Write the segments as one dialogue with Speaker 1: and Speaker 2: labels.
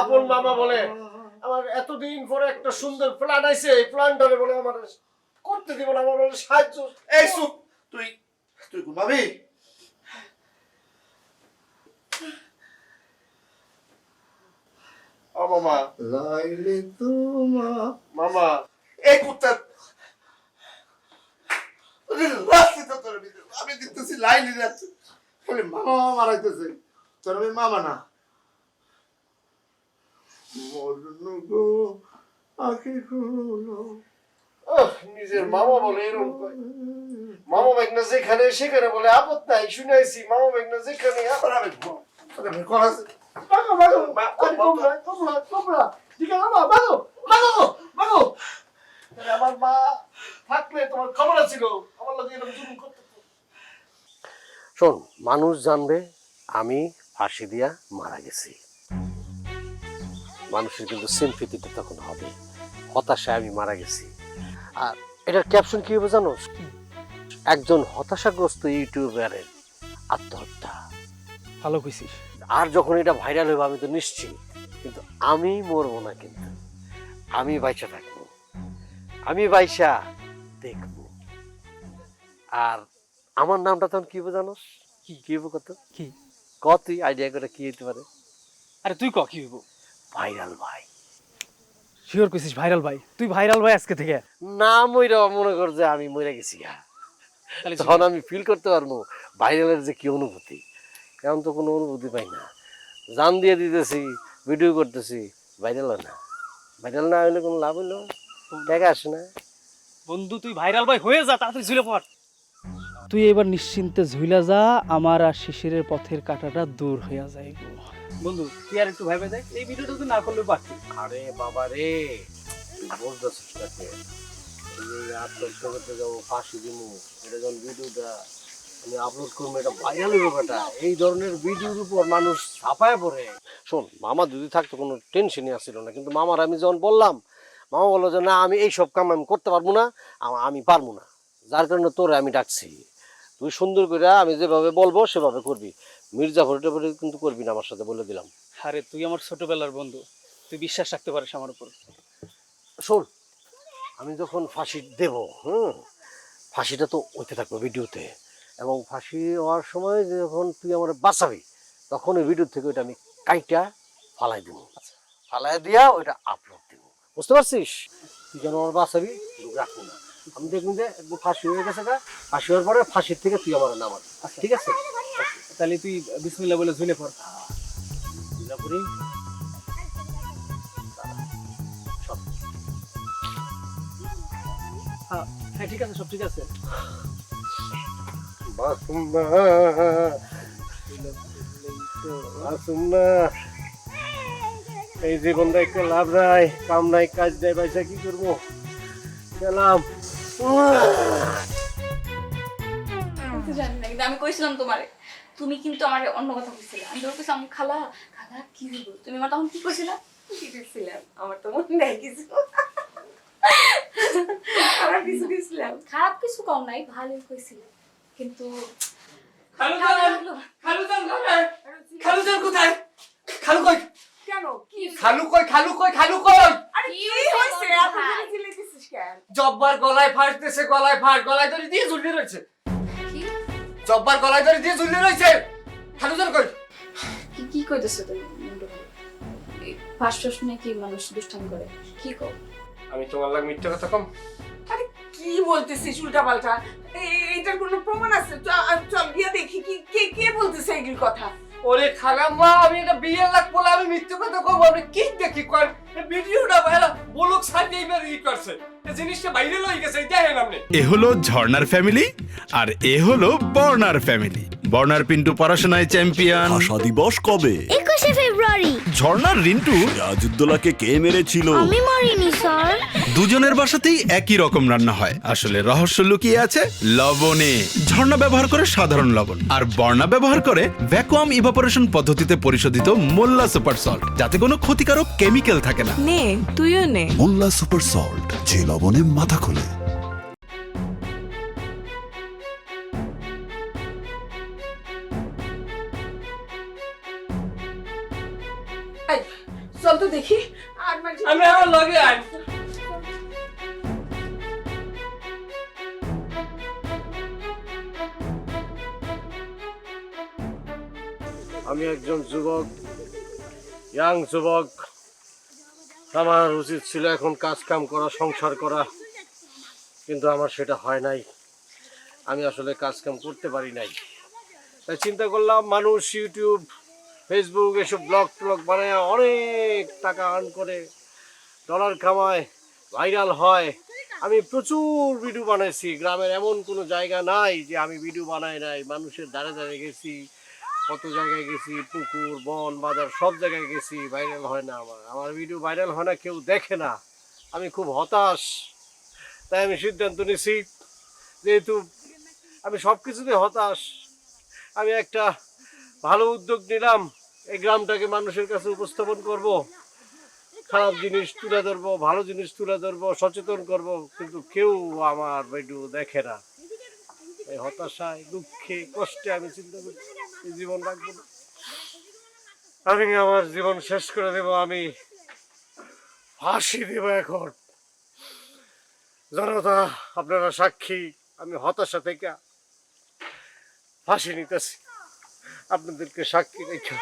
Speaker 1: আপন মামা বলে আমার এতদিন পরে একটা সুন্দর প্ল্যান আইছে, এই প্ল্যানটারে বলে আমার করতে দিব না, আমার বলে সাহায্য।
Speaker 2: এই চুপ, তুই তুই ঘুমাবি?
Speaker 1: ও মামা,
Speaker 2: লাইলে তোমা
Speaker 1: মামা
Speaker 2: এই কুত্তা রাখছি তো তোর ভিতরে, আমি দেখতেছি লাইনে যাচ্ছে খালি মামা মামা মারাইতেছে। তোর আমি মামা না। মরনু গো আখি খুলো।
Speaker 1: নিজের মামা বলে এরকম কয়। মামা মেঘনা যেখানে সেখানে বলে আপদ নাই, শুনাইছি মামা মেঘনা যেখানে
Speaker 2: তোর আমি তোর আমি কল আছে।
Speaker 1: মাগো মাগো তোমরা তোমরা তোমরা ঠিক আছে মামা, মাগো মাগো মাগো। আমার মা থাকলে তোমার খবর ছিল, আমার লাগে এরকম জুলুম করতে। শোন, মানুষ জানবে আমি ফাঁসি দিয়া মারা গেছি, মানুষের কিন্তু সিম্পেথিটা তখন হবে, হতাশায় আমি মারা গেছি। আর এটার ক্যাপশন কি হবে জানো? একজন হতাশাগ্রস্ত ইউটিউবারের আত্মহত্যা।
Speaker 3: ভালো কইছিস।
Speaker 1: আর যখন এটা ভাইরাল হবে আমি তো নিশ্চিত, কিন্তু আমি মরবো না, কিন্তু আমি বাইচা থাকবো, আমি বাইচা দেখবো। আর আমার নামটা তখন কি হবে জানোস? কি হবে কত?
Speaker 3: কি
Speaker 1: কতই আইডিয়া করে কি হতে পারে?
Speaker 3: আরে তুই ক কি হইব?
Speaker 1: ভাইরাল ভাই।
Speaker 3: শিওর কইছিস ভাইরাল ভাই? তুই ভাইরাল ভাই আজকে থেকে?
Speaker 1: না মইরা মনে কর যে আমি মরে গেছি,
Speaker 3: তাহলে
Speaker 1: তখন আমি ফিল করতে পারবো ভাইরালের যে কি অনুভূতি। এখন তো কোনো অনুভূতি পাই না, জান দিয়ে দিতেছি, ভিডিও করতেছি, ভাইরাল হয় না। ভাইরাল না হইলে কোনো লাভ হইলো? টাকা আসে না।
Speaker 3: বন্ধু তুই ভাইরাল ভাই হয়ে যা, তাড়াতাড়ি ঝুলে পড়। তুই এবার নিশ্চিন্তে ঝুলে যা, আমার আর শিশিরের পথের কাঁটাটা দূর হইয়া যাইব। বন্ধু তুই আর একটু ভাইবে দেখ, এই ভিডিওটা তুই না করলেও পারতি।
Speaker 1: আরে বাবা রে, বলতেছিস কাকে? আত্মহত্যা করতে যাবো, ফাঁসি দিব, এটা যখন ভিডিওটা আমি আপলোড করবো, এটা ভাইরাল হইব বেটা। এই ধরনের ভিডিওর উপর মানুষ ছাপায় পড়ে। শোন, মামা যদি থাকতো কোনো টেনশনই আসছিল না, কিন্তু মামার আমি যখন বললাম, মামা বললো যে না আমি এইসব কাম আমি করতে পারবো না, আমি পারবো না, যার কারণে তোরে আমি ডাকছি। তুই সুন্দর করে আমি যেভাবে বলবো সেভাবে করবি, মির্জাফর টেফরে কিন্তু করবি না আমার সাথে, বলে দিলাম।
Speaker 3: আরে তুই আমার ছোটবেলার বন্ধু, তুই বিশ্বাস রাখতে পারিস আমার উপর।
Speaker 1: শোন, আমি যখন ফাঁসি দেব, ফাঁসিটা তো হইতে থাকবে ভিডিওতে, এবং ফাঁসি হওয়ার সময় যখন তুই আমার বাঁচাবি, তখন ওই ভিডিও থেকে ওইটা আমি কাইটা ফালাই দিব, ফালাই দিয়া ওইটা আপলোড দিব, বুঝতে পারছিস? তুই যেন আমার বাঁচাবি, রাখবো না। আমি দেখবি যে একদম ফাঁসি হয়ে গেছে, ফাঁসি হওয়ার পরে ফাঁসির থেকে তুই আমার নামাবি, ঠিক আছে?
Speaker 3: তাহলে তুই বিসমিল্লাহ বলে ঝুলে পড়।
Speaker 1: দিলাপুরি
Speaker 3: হ্যাঁ ঠিক আছে, সব ঠিক আছে।
Speaker 1: এই জীবনটা একটা লাভ নাই, কাম নাই, কাজ নাই, পয়সা কি করবো? গেলাম।
Speaker 4: জানি না, কিন্তু আমি কইছিলাম তোমারে, তুমি কিন্তু আমার অন্য কথা কইছিলে। আমি তোর কইছিলাম খালা খালা কি হইব, তুমি আমার তখন কি কইছিলা?
Speaker 5: কি দিছিলাম? আমার তো মনে নাই কিছু। আমার কিছু দিছিলাম?
Speaker 4: খারাপ কিছু কম নাই, ভালোই কইছিলে, কিন্তু
Speaker 5: খালুজান
Speaker 2: কোথায়? খালু কই?
Speaker 5: কেন? কি?
Speaker 2: খালু কই? খালু কই? খালু কই?
Speaker 5: আরে কি হইছে? এত জোরে চিল্লাইতেছিস কেন?
Speaker 2: জব্বার গলায় ফাটতেছে, গলায় ফাট, গলায় ধরে দিয়ে ঝুলিয়ে রয়েছে।
Speaker 4: কি
Speaker 2: জব্বার গলায় ধরে দিয়ে ঝুলিয়ে রয়েছে। খালুজান কই?
Speaker 4: কি কি কইতেছো তুমি? এই ফাঁস নাকি মানুষ দুষ্টামি করে, কি কও?
Speaker 2: আমি তোমার লাগে মিথ্যা কথা কম?
Speaker 5: আরে কি বলতেছিস উল্টাপাল্টা? এইটার কোনো প্রমাণ আছে? চল গিয়ে দেখি কি কে বলতেছে এইগুলো কথা।
Speaker 2: ওরে খালাম্মা, আমি এটা বিয়ে লাগ বলে আমি মিথ্যা কথা কব? আপনি কি দেখি কর? এই ভিডিওটা ভাইরা বলক সাইডে এইবার ই করছে, এই জিনিসটা বাইরে লই গেছে, দেখেন আপনি।
Speaker 6: এ হলো ঝর্ণার ফ্যামিলি আর এ হলো বর্ণার ফ্যামিলি। বর্ণার পিন্টু পড়াশোনায় চ্যাম্পিয়ন।
Speaker 7: ভাষা দিবস কবে?
Speaker 8: 21শে ফেব্রুয়ারি।
Speaker 6: ঝর্ণার রিন্টু
Speaker 7: রাজউদ্দৌলাকে কে মেরেছিল?
Speaker 8: আমি মরিনি স্যার।
Speaker 6: দুজনের বাসাতেই একই রকম রান্না হয়, আসলে রহস্য লুকিয়ে আছে লবণে। ঝর্ণা ব্যবহার করে সাধারণ লবণ, আর বর্ণা ব্যবহার করে ভ্যাকুয়াম ইভাপোরেশন পদ্ধতিতে পরিশোধিত মোল্লা সুপার সল্ট, যাতে কোনো ক্ষতিকারক কেমিক্যাল থাকে না।
Speaker 5: নে তুইও নে।
Speaker 7: মোল্লা সুপার সল্ট, যে লবণে মাথা খোলে।
Speaker 5: এই, চল তো দেখি আর মানে
Speaker 2: আমি আমার লগে আইন।
Speaker 1: আমি একজন যুবক, ইয়াং যুবক। আমার উচিত ছিল এখন কাজ কাম করা, সংসার করা, কিন্তু আমার সেটা হয় নাই। আমি আসলে কাজ কাম করতে পারি নাই। তাই চিন্তা করলাম, মানুষ ইউটিউব, ফেসবুক এসব ব্লগ ট্লগ বানায় অনেক টাকা আর্ন করে, ডলার কামায়, ভাইরাল হয়। আমি প্রচুর ভিডিও বানাইছি। গ্রামের এমন কোনো জায়গা নাই যে আমি ভিডিও বানাই নাই। মানুষের ধারে ধারে গেছি, কত জায়গায় গেছি, পুকুর, বন, বাজার, সব জায়গায় গেছি। ভাইরাল হয় না আমার ভিডিও ভাইরাল হয় না, কেউ দেখে না। আমি খুব হতাশ। তাই আমি সিদ্ধান্ত নিয়েছি, যেহেতু আমি সব কিছুতে হতাশ, আমি একটা ভালো উদ্যোগ নিলাম। এই গ্রামটাকে মানুষের কাছে উপস্থাপন করব, খারাপ জিনিস তুলে ধরবো, ভালো জিনিস তুলে ধরবো, সচেতন করব, কিন্তু কেউ আমার ভিডিও দেখে না। এই হতাশায়, দুঃখে, কষ্টে আমি চিন্তা করছি এই জীবন রাখবো না। আমি আমার জীবন শেষ করে দেব। আমি ফাঁসি দেব এখন। জনতা, আপনারা সাক্ষী, আমি হতাশা থেকে ফাঁসি নিতেছি, আপনাদেরকে সাক্ষী রেখে।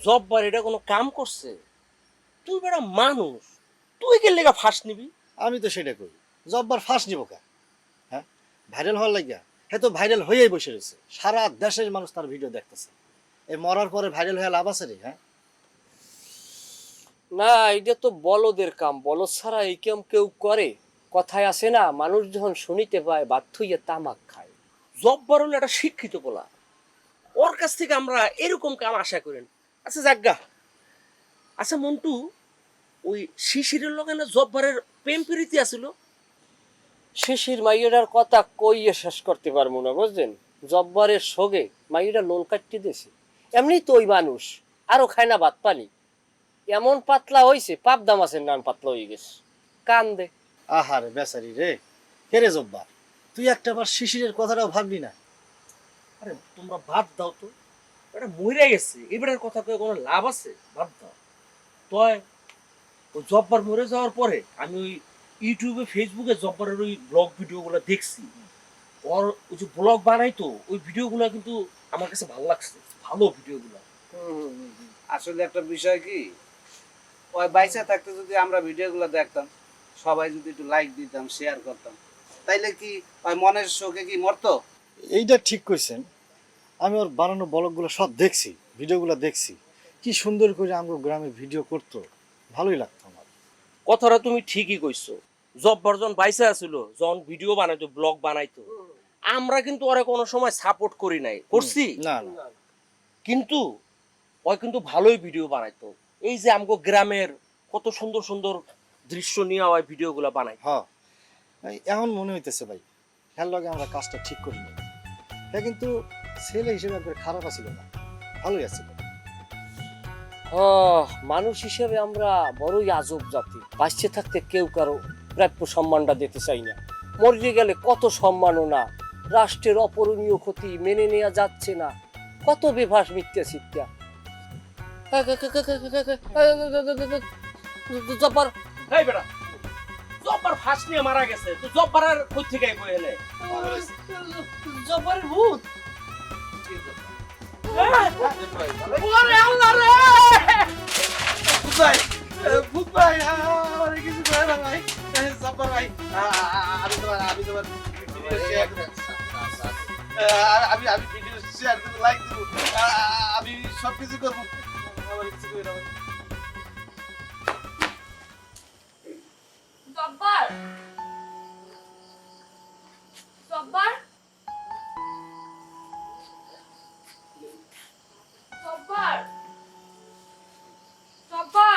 Speaker 9: জব্বার এটা কোনো কাম করছে? তুই বেটা মানুষ, তুই কে লেগা ফাঁস নিবি?
Speaker 10: আমি তো সেটা করি, জব্বার ফাঁস নিব কা? হ্যাঁ, ভাইরাল হওয়ার লাগিয়া। হ্যাঁ, তো ভাইরাল হয়েই বসে রয়েছে, সারা দেশের মানুষ তার ভিডিও দেখতেছে। এই মরার পরে ভাইরাল হয়ে লাভ আছে রে? হ্যাঁ,
Speaker 2: না, এটা তো বলদের কাম। বলদ ছাড়া এই কাম কেউ করে? কথায় আছে না, মানুষ যখন শুনিতে পায় বাধ্য হইয়া তামাক খায়।
Speaker 9: জব্বার হলো একটা শিক্ষিত পোলা, ওর কাছ থেকে আমরা এরকম কাম আশা করেন। আচ্ছা জাগ্গা, আচ্ছা মন্টু, ওই শিশিরের লগে না জব্বারের প্রেম প্রীতি আছিল?
Speaker 2: শিশির মাইয়েটার কথা কইয়ে শেষ করতে পারবো না, বুঝলেন? জব্বারের সঙ্গে মাইয়েটা লোন কাটতে দিয়েছে। এমনি তো ওই মানুষ আরো খায় না ভাত পানি, এমন পাতলা হয়েছে, পাবদা মাছের নান পাতলা হয়ে গেছে, কান দে।
Speaker 10: আহারে বেচারি রে। কে রে জব্বার, তুই একটাবার শিশিরের কথাটাও ভাবলি না?
Speaker 9: আরে তোমরা বাদ দাও তো, এটা মরে গেছে, এবারের কথা কয়ে কোনো লাভ আছে? বাদ দাও। তয় ওই জব্বার মরে যাওয়ার পরে আমি ওই ইউটিউবে, ফেসবুকে জব্বারের ওই ব্লগ ভিডিওগুলো দেখছি। ওর ওই যে ব্লগ বানাইতো, ওই ভিডিওগুলো কিন্তু আমার কাছে ভালো লাগছে, ভালো ভিডিওগুলো।
Speaker 11: আসলে একটা বিষয় কি, ওই বাইসা থাকতে যদি আমরা ভিডিওগুলো দেখতাম, সবাই যদি একটু লাইক দিতাম, শেয়ার করতাম, তাইলে কি ওই মনের শোকে কি মরতো?
Speaker 10: এইটা ঠিক কইছেন। আমি ওর বানানো ব্লগগুলো সব দেখছি, ভিডিওগুলো দেখছি। কি সুন্দর করে আমরা গ্রামে ভিডিও করতো, ভালোই লাগতো আমার।
Speaker 9: কথাটা তুমি ঠিকই কইছো। জব্বার যখন বাইসা আছিল, যখন ভিডিও বানাইতো, ব্লগ বানাইতো, আমরা কিন্তু ওরা কোনো সময় সাপোর্ট করি নাই, করছি
Speaker 10: না না,
Speaker 9: কিন্তু ওই কিন্তু ভালোই ভিডিও বানাইতো। এই যে আমগো গ্রামের কত সুন্দর সুন্দর দৃশ্য নিয়ে ওই ভিডিওগুলো বানাই।
Speaker 10: হ্যাঁ, এখন মনে হইতেছে ভাই, হ্যাঁ লগে আমরা কাজটা ঠিক করিনি। হ্যাঁ, কিন্তু ছেলে হিসেবে একবার খারাপ আছিল না, ভালোই আছিল।
Speaker 2: মানুষ হিসেবে আমরা বড়ই আজব জাতি। বাঁচতে থাকতে কেউ কারো প্রাপ্য সম্মানটা দিতে চাই না, মরে গেলে কত সম্মাননা, রাষ্ট্রের অপূরণীয় ক্ষতি মেনে নেওয়া যাচ্ছে না, কত বেভাস মিথ্যা সিদ্ধা। জব্বার,
Speaker 9: এই বেটা, জব্বার ফাঁস নিয়ে মারা গেছে, তো জব্বার আর কই থেকে কই এলে?
Speaker 2: জব্বারের ভূত।
Speaker 9: ওরে আল্লাহ রে!
Speaker 11: ভূত ভাই, আমার কিছু করে না ভাই। জব্বার ভাই, আমি তোমার ভিডিও শেয়ার আমি ভিডিও শেয়ার করবো, লাইক দেবো, আমি সব কিছু করবো। আমার কিছু করে না ভাই।
Speaker 4: জব্বার, জব্বার, জব্বার, জব্বার।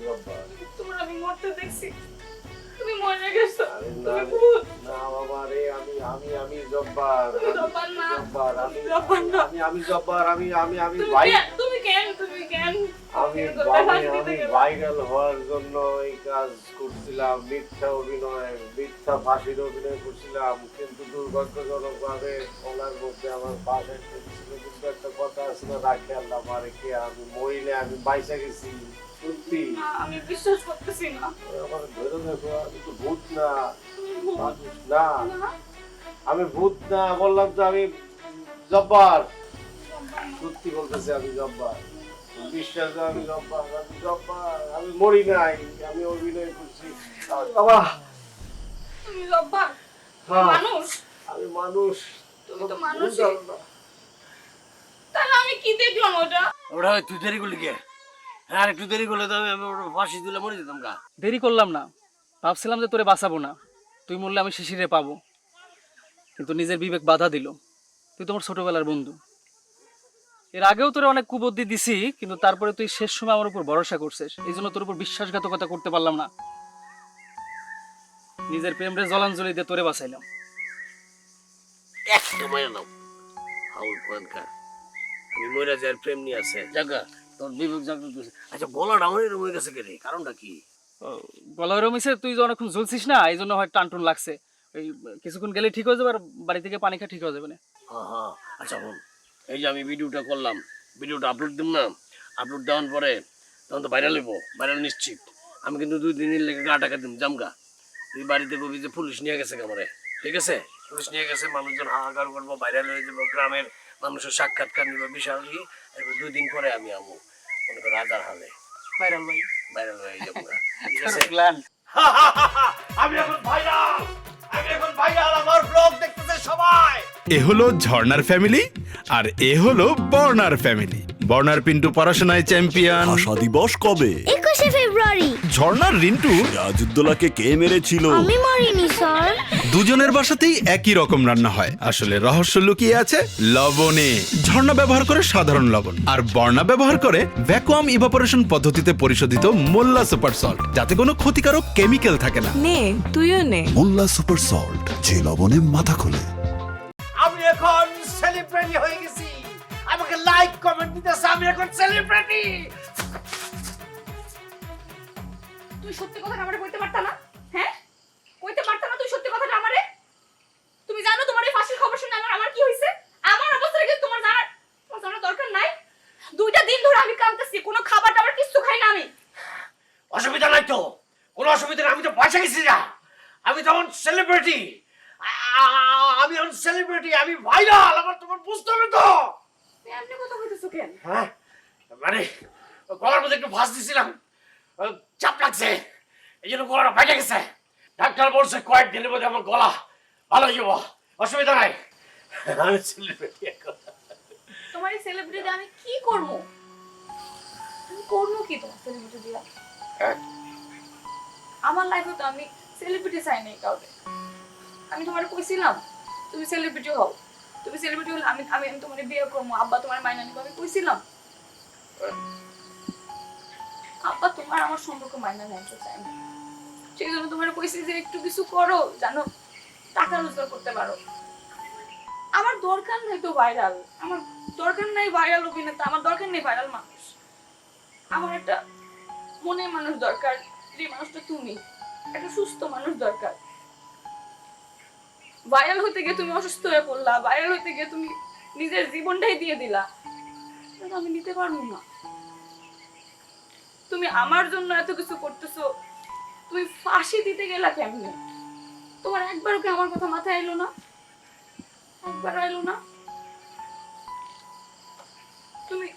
Speaker 1: জব্বার।
Speaker 4: তোমার আমি মরতে দেখছি, তুমি মরে গেছো।
Speaker 1: আরে
Speaker 4: তুমি
Speaker 1: না রে,
Speaker 4: ভূত।
Speaker 1: না বাবা রে, আমি জব্বার।
Speaker 4: তুমি জব্বার না।
Speaker 1: জব্বার, আমি
Speaker 4: জব্বার না।
Speaker 1: আমি জব্বার, আমি
Speaker 4: তুমি
Speaker 1: ভাই
Speaker 4: কেন? তুমি কেন? তুমি কেন?
Speaker 1: আমি ভাইরাল হওয়ার জন্য এই কাজ করছিলাম, মিথ্যা অভিনয়, মিথ্যা ফাঁসির অভিনয় করছিলাম, কিন্তু দুর্ভাগ্যজনক ভাবে ওনার মধ্যে আমার পাশে ছিল। কিন্তু একটা কথা আছে না, রাখে আল্লাহ মারে কে, আমি মহিলা, আমি বাইসা গেছি সত্যি।
Speaker 4: না, আমি বিশ্বাস করতেছি না।
Speaker 1: আমার ধরে দেখো, আমি তো ভূত না,
Speaker 4: তুমি ভূত।
Speaker 1: মানুষ না,
Speaker 4: না,
Speaker 1: আমি ভূত না, বললাম তো আমি জব্বার,
Speaker 4: জব্বার না।
Speaker 1: সত্যি বলতেছি আমি জব্বার, বিশ্বাস করো, আমি জব্বার, আমি মরি নাই, আমি অভিনয় করছি। বাবা
Speaker 4: তুমি জব্বার?
Speaker 1: হ্যাঁ।
Speaker 4: মানুষ?
Speaker 1: আমি মানুষ,
Speaker 4: তুমি তো মানুষই। তাহলে আমি কি দেখলাম ওটা?
Speaker 2: ওটা তুই দেরি করলি কে? হ্যাঁ, একটু দেরি করলে তো আমি ফাঁসি দিলে মরে যেতাম গা।
Speaker 3: দেরি করলাম না, ভাবছিলাম যে তোরে বাঁচাবো না, তুই মরলে আমি শিশিরে পাবো, কিন্তু নিজের বিবেক বাধা দিল। তুই তোমার ছোটবেলার বন্ধু, এর আগেও তোরে অনেক কুবুদ্ধি দিছি, কিন্তু তারপরে তুই শেষ সময় আমার উপর ভরসা করছিস, এই জন্য তোর উপর বিশ্বাসঘাতকতা করতে পারলাম না। নিজের প্রেমরে জলাঞ্জলি দিয়ে তোরে বাঁচাইলাম।
Speaker 2: একটা মায়ের নাম হাউল কোয়ানকার, আমি মরে যাই প্রেম নিয়ে আছে জায়গা, তোর বিবেক জাগ্রত হয়েছে। আচ্ছা, গলাটা আমার এরকম হয়ে গেছে কে রে? কারণটা কি?
Speaker 3: গলায় রমিছে, তুই যে অনেকক্ষণ ঝুলছিস না, এই জন্য হয় টানটুন লাগছে। ওই কিছুক্ষণ গেলে ঠিক হয়ে যাবে, আর বাড়ি থেকে পানি খা ঠিক হয়ে যাবে না।
Speaker 2: হ্যাঁ, আচ্ছা বোন, এই যে আমি ভিডিওটা করলাম, ভিডিওটা আপলোড দিম না, আপলোড দেওয়ার পরে তখন তো ভাইরাল হইব, ভাইরাল নিশ্চিত। আমি কিন্তু 2 দিনের লেগে গা টাকা দিম জামগা। তুই বাড়িতে বলবি যে পুলিশ নিয়ে গেছে আমারে, ঠিক আছে? পুলিশ নিয়ে গেছে, মানুষজন হাহাকার করবো, ভাইরাল হয়ে যাবো, গ্রামের মানুষের সাক্ষাৎকার নিব বিশাল। এরপর 2 দিন পরে আমি আমু মনে করো রাজার হালে
Speaker 3: ভাইরাল ভাই,
Speaker 2: ভাইরাল হয়ে যাবো, ঠিক আছে?
Speaker 1: আমি এখন ভাইরাল, আমার ব্লগ দেখতেছে সবাই।
Speaker 6: এ হলো ঝর্ণার ফ্যামিলি, আর এ হলো বর্ণার ফ্যামিলি। বর্ণার পিন্টু পড়াশোনায় চ্যাম্পিয়ন।
Speaker 7: ভাষা দিবস কবে?
Speaker 8: 21শে ফেব্রুয়ারি।
Speaker 6: ঝর্ণার রিন্টু
Speaker 7: রাজউদ্দোলাকে কে মেরেছিল?
Speaker 8: আমি মরিনি স্যার।
Speaker 6: দুজনের বাসাতেই একই রকম রান্না হয়, আসলে রহস্য লুকিয়ে আছে লবণে। ঝর্ণা ব্যবহার করে সাধারণ লবণ, আর বর্ণা ব্যবহার করে ভ্যাকুয়াম ইভাপোরেশন পদ্ধতিতে পরিশোধিত মোল্লা সুপার সল্ট, যাতে কোনো ক্ষতিকারক কেমিক্যাল থাকে না।
Speaker 5: নে, তুইও নে।
Speaker 7: মোল্লা সুপার সল্ট, যে লবণে মাথা খোলে।
Speaker 1: আমি এখন সেলিব্রিটি হয়ে গেছি, আমাকে লাইক কমেন্ট দিতেছে, আমি এখন সেলিব্রিটি।
Speaker 4: তুই সত্যি কথা আমারে কইতে পারতা না? হ্যাঁ, কইতে পারতা না তুই সত্যি কথাটা আমারে? তুমি জানো তোমার এই ফাঁসির খবর শুনে আমার কি হইছে? আমার অবস্থা কি তোমার জানার দরকার নাই? 2টা দিন ধরে আমি কাঁদতেছি, কোনো খাবার টাবার কিছু খাই না আমি।
Speaker 1: অসুবিধা নাই তো, কোনো অসুবিধা নাই, আমি তো পয়সা গেছি না, আমি তখন সেলিব্রিটি, আমি এখন সেলিব্রিটি, আমি ভাইরাল, আমার তোমার বুঝতে হবে তো।
Speaker 4: তুই এমনি কথা কইতেছো কেন?
Speaker 1: হ্যাঁ, মানে গলার মধ্যে একটু ভাঁজ দিছিলাম, চাপ লাগছে, এই জন্য গলাটা ফেটে গেছে। ডাক্তার বলছে কয়েকদিনের মধ্যে আমার গলা ভালো হয়ে যাবো, অসুবিধা নাই। আমি সেলিব্রিটি এখন।
Speaker 4: তোমার এই সেলিব্রিটি আমি কি করব? আমি করব কি তোমার সেলিব্রিটি দিয়া? আমার লাইফে তো আমি সেলিব্রিটি চাই নাই কাউকে। আমি তোমার কইছিলাম তুমি সেলিব্রিটি হও, তুমি সেলিব্রিটি হলে আমি আমি তোমার বিয়ে করবো, আব্বা তোমার মাইনা নিব, আমি কইছিলাম। আব্বা তোমার আমার সম্পর্ক মাইনা নিতে চায় না, সেই জন্য তোমার কইছি যে একটু কিছু করো, জানো টাকা রোজগার করতে পারো। আমার দরকার নাই তো ভাইরাল, আমার দরকার নাই ভাইরাল অভিনেতা, আমার দরকার নেই ভাইরাল মানুষ। আমার একটা মনের মানুষ দরকার, যে মানুষটা তুমি, একটা সুস্থ মানুষ দরকার। ভাইরাল হতে গিয়ে তুমি অসুস্থ হয়ে পড়লা, ভাইরাল হতে গিয়ে তুমি নিজের জীবনটাই দিয়ে দিলা, এটা আমি নিতে পারবো না। তুমি আমার জন্য এত কিছু করতেছো, তুমি ফাঁসি দিতে গেলা কেমনে? তোমার একবারও কি আমার কথা মাথায় এলো না? একবার এলো না? তুমি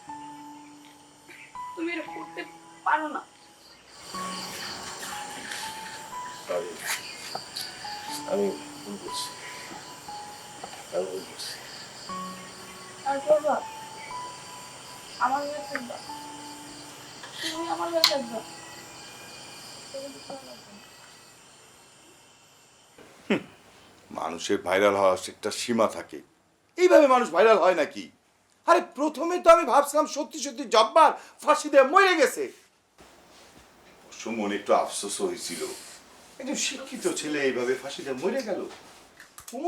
Speaker 4: তুমি এটা করতে পারো না।
Speaker 1: আমি ভুল করছি,
Speaker 4: আর করবা, আমার হয়ে থাকবা, তুমি আমার হয়ে থাকবা।
Speaker 12: মানুষের ভাইরাল হওয়ার একটা সীমা থাকে, এইভাবে মানুষ ভাইরাল হয় নাকি? আরে, প্রথমে তো আমি ভাবছিলাম সত্যি সত্যি জব্বার ফাঁসি দিয়ে মরে গেছে, সুমন একটু আফসোস হয়েছিল, একজন শিক্ষিত ছেলে এইভাবে ফাঁসিতে মরে গেল।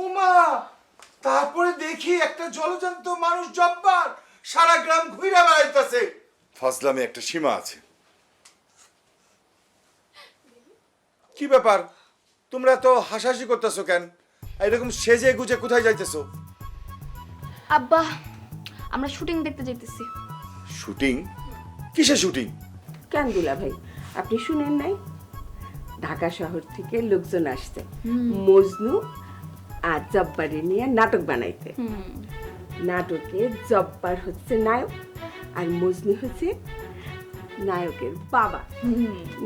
Speaker 13: উমা, তারপরে দেখি একটা জলজান্ত মানুষ জব্বার সারা গ্রাম ঘুরে বেড়াইতেছে।
Speaker 12: ফাজলামে একটা সীমা আছে। কি ব্যাপার, তোমরা তো হাসাহাসি করতেছো কেন? এরকম সেজে গুজে কোথায় যাইতেছো?
Speaker 4: আব্বা, আমরা শুটিং দেখতে যাইতেছি।
Speaker 12: শুটিং? কিসের শুটিং?
Speaker 5: কেন দুলা ভাই, আপনি শুনেন নাই? ঢাকা শহর থেকে লোকজন আসছে মজনু আর জব্বারে নিয়ে নাটক বানাইতে। নাটকে জব্বার হচ্ছে নায়ক আর মজনু হচ্ছে নায়কের বাবা।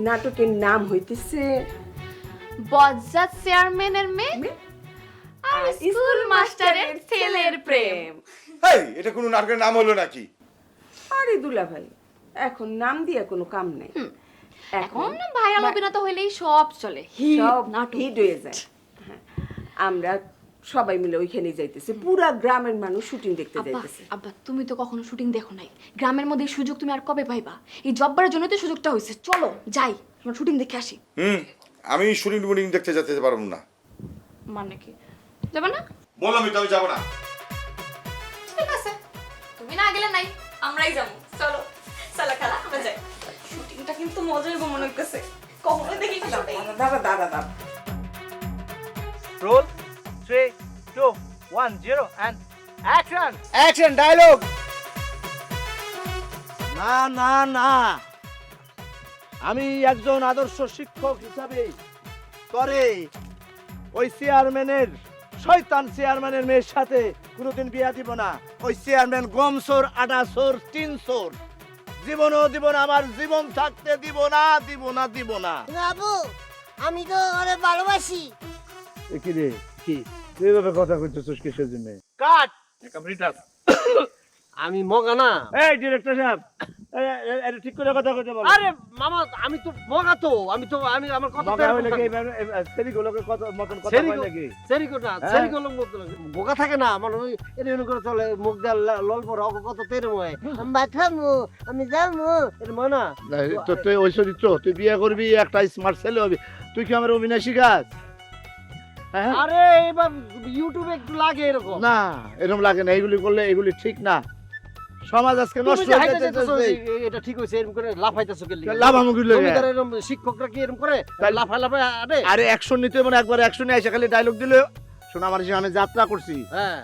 Speaker 5: নাটকের নাম হইতেছে
Speaker 4: বজ্জাত চেয়ারম্যানের মেয়ে আর স্কুল মাস্টারের ছেলের প্রেম।
Speaker 12: এই, এটা কোনো নাটকের নাম হলো নাকি?
Speaker 5: আরে দুলা ভাই, এখন নাম দিয়ে কোনো কাম নাই।
Speaker 4: এখন ভাইরাল অভিনেতা হইলেই সব চলে,
Speaker 5: সব হিট হয়ে যায়। হ্যাঁ, আমরা সবাই মিলে ওইখানে যাইতেছি, পুরা গ্রামের মানুষ শুটিং দেখতে যাইতেছে।
Speaker 4: আব্বা, তুমি তো কখনো শুটিং দেখো নাই, গ্রামের মধ্যে এই সুযোগ তুমি আর কবে পাইবা? এই জব্বারের জন্য তো সুযোগটা হয়েছে। চলো যাই, আমরা শুটিং দেখে আসি।
Speaker 12: আমি শুটিং টুটিং দেখতে যেতে পারবো না।
Speaker 4: মানে কি, যাবে না?
Speaker 12: বললাম তো আমি যাবো না।
Speaker 4: ঠিক আছে, তুমি না গেলে নাই, আমরাই যাবো। চলো চলো খালা, আমরা যাই। শুটিংটা কিন্তু মজা হইব মনে হইতেছে, কখনো দেখি না।
Speaker 5: দাদা দাদা দাদা
Speaker 3: roll 3 2 1 0 and action. Action dialogue.
Speaker 10: না না না, আমি একজন আদর্শ শিক্ষক হিসাবে করে ওই চেয়ারম্যানের শয়তান চেয়ারম্যানের মেয়ের সাথে কোনোদিন বিয়া দিব না। ওই চেয়ারম্যান গমসোর, আটাসোর, তিনসোর, জীবনও দিব না, আমার জীবন থাকতে দিব না, দিব না, দিব না।
Speaker 8: বাবু, আমি তো ওরে ভালোবাসি।
Speaker 10: কি রে, কি এইভাবে কথা কইতেছিস কিসের জন্য? কাট।
Speaker 2: আমি মগা না।
Speaker 10: এই ডিরেক্টর সাহেব, এটা ঠিক করে কথা কইতে বলো।
Speaker 2: আরে মামা, আমি তো মগা তো, আমি আমার কথা
Speaker 10: মগা হইলে কি সেরিগুলোকে কত মতন কথা কয় নাকি?
Speaker 2: সেরিগো না, সেরিগোলো বোকা থাকে না, মানে ওই এরকম করে চলে, মুখ দিয়ে লল পড়ে, অগ কত তেরে ময়, আমি বাঠামু, আমি যামু, এর ময় না।
Speaker 10: তো তুই ওই চরিত্র, তুই বিয়ে করবি, একটা স্মার্ট ছেলে হবি, তুই কি আমার অভিনয় শিখাস?
Speaker 2: আরে এবার ইউটিউবে একটু লাগে এরকম।
Speaker 10: না, এরকম লাগে না, এইগুলি করলে এগুলি ঠিক না। সমাজ আজকে নষ্ট হয়ে যাচ্ছে।
Speaker 2: এটা ঠিক হইছে, এরকম করে লাফাইতাছো কেন?
Speaker 10: লাফামুখি লাগে।
Speaker 2: এরকম শিক্ষকরা কি এরকম করে লাফায় লাফায়?
Speaker 10: আরে অ্যাকশন নিতে মানে একবার অ্যাকশনে এসে খালি ডায়লগ দিলে শোনা। আমার আমি যাত্রা করছি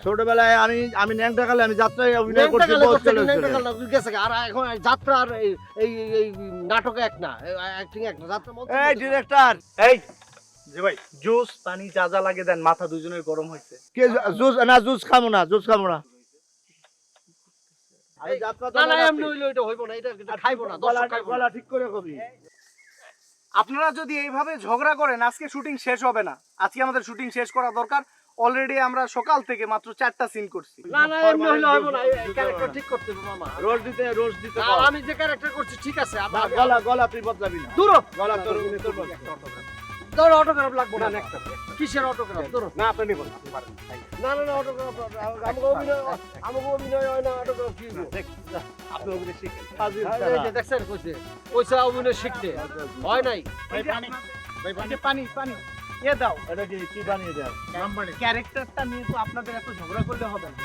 Speaker 10: ছোটবেলায়, আমি ন্যাংটা কালে আমি যাত্রায় অভিনয় করছি।
Speaker 2: আর এখন যাত্রা আর এই নাটকে এক না, অ্যাক্টিং এক না, যাত্রা।
Speaker 10: এই ডিরেক্টর, এই
Speaker 3: জি ভাই, জুস পানি যা যা লাগে দেন, মাথা দুজনের গরম হইছে।
Speaker 10: কে জুস? না জুস খামো না, জুস খামো না।
Speaker 3: আপনারা যদি এইভাবে ঝগড়া করেন, আজকে শুটিং শেষ হবে না। আজকে আমাদের শুটিং শেষ করা দরকার। অলরেডি আমরা সকাল থেকে মাত্র 4টা সিন করছি।
Speaker 2: না না, এমনি হইলে হবে না, ক্যারেক্টার ঠিক করতে হবে মামা।
Speaker 10: রোজ দিতে
Speaker 2: আমি যে ক্যারেক্টার করছি ঠিক আছে।
Speaker 10: গলা তুই বদলাবি না।
Speaker 2: দূর
Speaker 10: গলা তোর
Speaker 2: ধরো, অটোগ্রাফ লাগবে না। কিসের অটোগ্রাফ? ধরো
Speaker 3: না, আপনি নিবেন, আপনি পারেন।
Speaker 2: না না না, অটোগ্রাফ আমাকে অভিনয় হয় না, অটোগ্রাফ কি?
Speaker 3: আপনি অভিনয় শিখেন।
Speaker 2: দেখছেন কইছে অভিনয় শিখতে হয় নাই।
Speaker 3: পানি পানি এ দাও।
Speaker 10: এটা কি বানিয়ে দাও?
Speaker 3: ক্যারেক্টারটা নিয়ে তো আপনাদের এত ঝগড়া করলে হবে না।